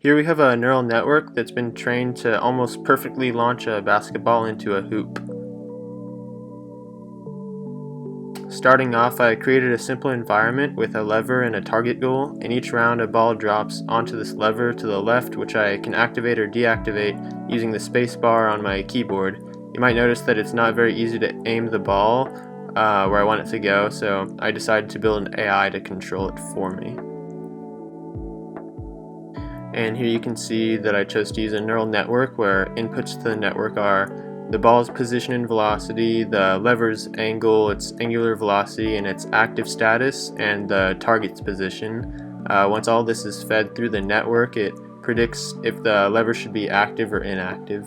Here we have a neural network that's been trained to almost perfectly launch a basketball into a hoop. Starting off, I created a simple environment with a lever and a target goal, and each round a ball drops onto this lever to the left, which I can activate or deactivate using the space bar on my keyboard. You might notice that it's not very easy to aim the ball where I want it to go, so I decided to build an AI to control it for me. And here you can see that I chose to use a neural network where inputs to the network are the ball's position and velocity, the lever's angle, its angular velocity, and its active status, and the target's position. Once all this is fed through the network, it predicts if the lever should be active or inactive.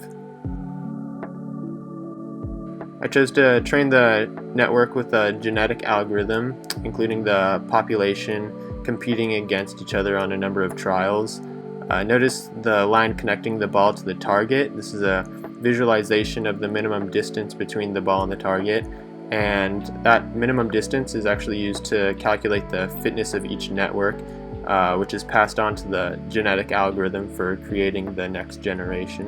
I chose to train the network with a genetic algorithm, including the population competing against each other on a number of trials. Notice the line connecting the ball to the target. This is a visualization of the minimum distance between the ball and the target, and that minimum distance is actually used to calculate the fitness of each network, which is passed on to the genetic algorithm for creating the next generation.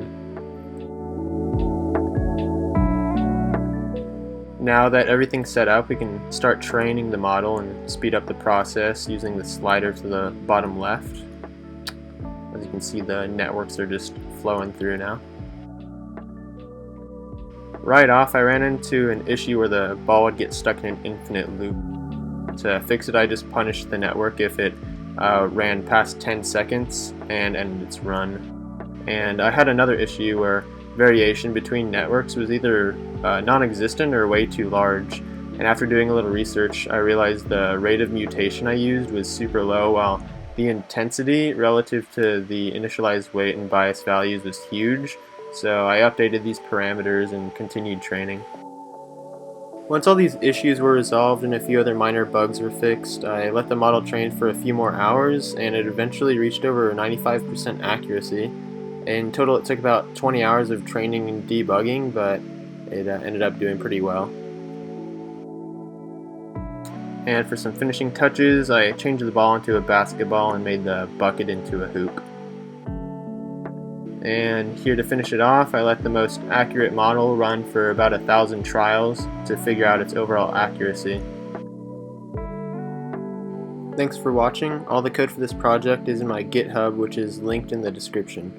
Now that everything's set up, we can start training the model and speed up the process using the slider to the bottom left. As you can see, the networks are just flowing through now. Right off, I ran into an issue where the ball would get stuck in an infinite loop. To fix it, I just punished the network if it ran past 10 seconds and ended its run. And I had another issue where variation between networks was either non-existent or way too large. And after doing a little research, I realized the rate of mutation I used was super low, while the intensity relative to the initialized weight and bias values was huge, so I updated these parameters and continued training. Once all these issues were resolved and a few other minor bugs were fixed, I let the model train for a few more hours, and it eventually reached over 95% accuracy. In total, it took about 20 hours of training and debugging, but it ended up doing pretty well. And for some finishing touches, I changed the ball into a basketball and made the bucket into a hoop. And here to finish it off, I let the most accurate model run for about 1,000 trials to figure out its overall accuracy. Thanks for watching. All the code for this project is in my GitHub, which is linked in the description.